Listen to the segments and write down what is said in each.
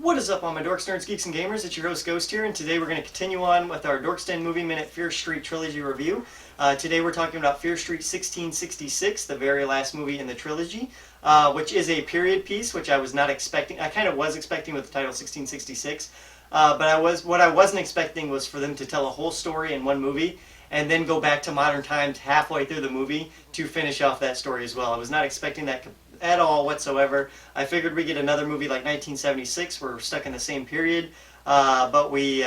What is up, all my dorks, nerds, geeks, and gamers? It's your host, Ghost here, and today we're going to continue on with our Dorks Den Movie Minute Fear Street Trilogy review. Today we're talking about Fear Street 1666, the very last movie in the trilogy, which is a period piece, which I was not expecting. I kind of was expecting with the title 1666, but what I wasn't expecting was for them to tell a whole story in one movie, and then go back to modern times halfway through the movie to finish off that story as well. I was not expecting that at all whatsoever. I figured we'd get another movie like 1976. We're stuck in the same period, but we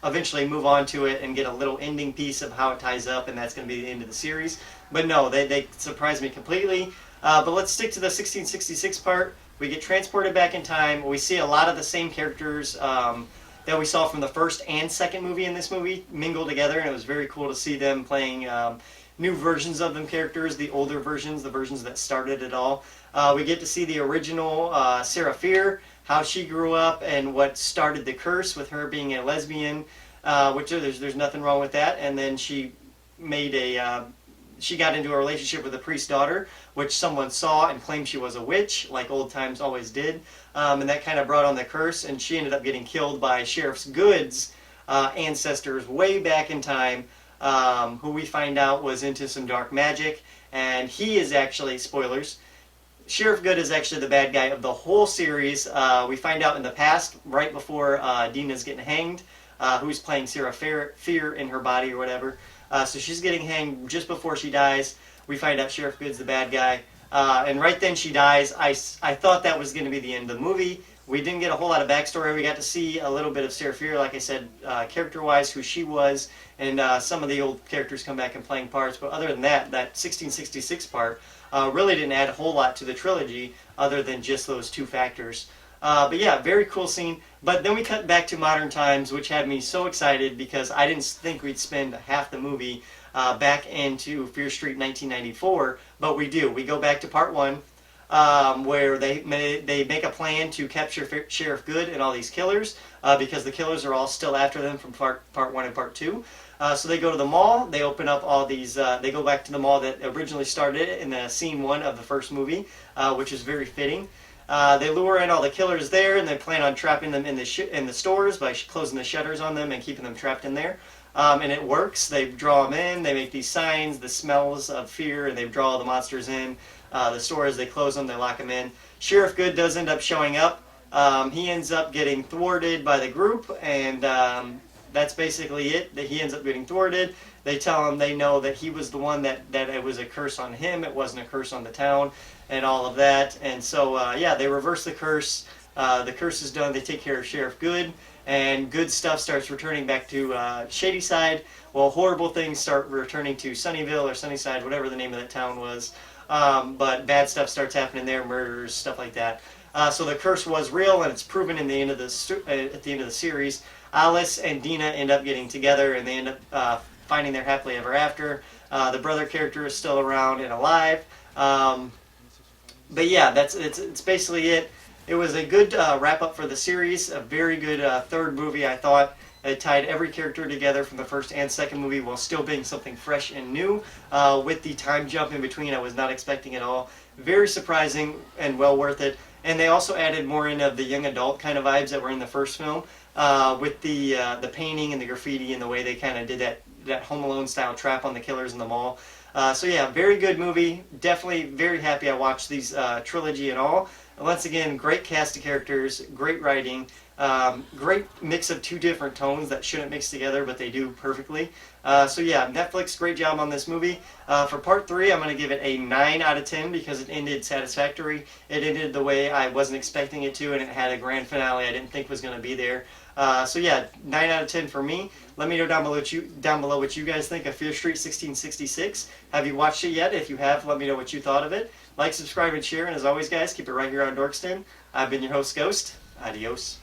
eventually move on to it and get a little ending piece of how it ties up, and that's going to be the end of the series. But no, they surprised me completely. But let's stick to the 1666 part. We get transported back in time. We see a lot of the same characters that we saw from the first and second movie in this movie mingle together, and it was very cool to see them playing new versions of them characters, the older versions, the versions that started it all. We get to see the original Sarah Fear, how she grew up, and what started the curse with her being a lesbian, which there's nothing wrong with that. And then she got into a relationship with a priest's daughter, which someone saw and claimed she was a witch, like old times always did. And that kind of brought on the curse, and she ended up getting killed by Sheriff Good's ancestors way back in time, who we find out was into some dark magic. And he is actually, spoilers, Sheriff Good is actually the bad guy of the whole series. We find out in the past, right before Dina's getting hanged, who's playing Sarah Fear in her body or whatever. So she's getting hanged just before she dies. We find out Sheriff Good's the bad guy. And right then she dies. I thought that was going to be the end of the movie. We didn't get a whole lot of backstory. We got to see a little bit of Sarah Fear, like I said, character-wise, who she was, and some of the old characters come back and playing parts. But other than that 1666 part really didn't add a whole lot to the trilogy, other than just those two factors. But yeah, very cool scene. But then we cut back to modern times, which had me so excited because I didn't think we'd spend half the movie back into Fear Street 1994, but we do. We go back to part one, where they make a plan to capture Sheriff Good and all these killers, because the killers are all still after them from part one and part two. So they go to the mall. They open up all these. They go back to the mall that originally started in the scene one of the first movie, which is very fitting. They lure in all the killers there, and they plan on trapping them in the stores by closing the shutters on them and keeping them trapped in there. And it works. They draw them in. They make these signs, the smells of fear, and they draw all the monsters in. The stores, they close them, they lock them in. Sheriff Good does end up showing up. He ends up getting thwarted by the group, and that's basically it. That he ends up getting thwarted. They tell him they know that he was the one that it was a curse on him. It wasn't a curse on the town, and all of that. And so yeah, they reverse the curse. The curse is done. They take care of Sheriff Good, and good stuff starts returning back to Shadyside. Well, horrible things start returning to Sunnyvale or Sunnyside, whatever the name of that town was. But bad stuff starts happening there, murders, stuff like that. So the curse was real, and it's proven in the end of at the end of the series. Alice and Dina end up getting together, and they end up finding their happily ever after. The brother character is still around and alive. But yeah, it's basically it. It was a good wrap up for the series. A very good third movie, I thought. It tied every character together from the first and second movie while still being something fresh and new. With the time jump in between, I was not expecting at all. Very surprising and well worth it. And they also added more in of the young adult kind of vibes that were in the first film, with the painting and the graffiti and the way they kind of did that Home Alone style trap on the killers in the mall. So yeah, very good movie. Definitely very happy I watched these trilogy and all. Once again, great cast of characters, great writing, great mix of two different tones that shouldn't mix together, but they do perfectly. So yeah, Netflix, great job on this movie. For part 3, I'm going to give it a 9 out of 10 because it ended satisfactory. It ended the way I wasn't expecting it to, and it had a grand finale I didn't think was going to be there. So yeah, 9 out of 10 for me. Let me know down below what you guys think of Fear Street 1666. Have you watched it yet? If you have, let me know what you thought of it. Like, subscribe, and share, and as always, guys, keep it right here on Dorks Den. I've been your host, Ghost. Adios.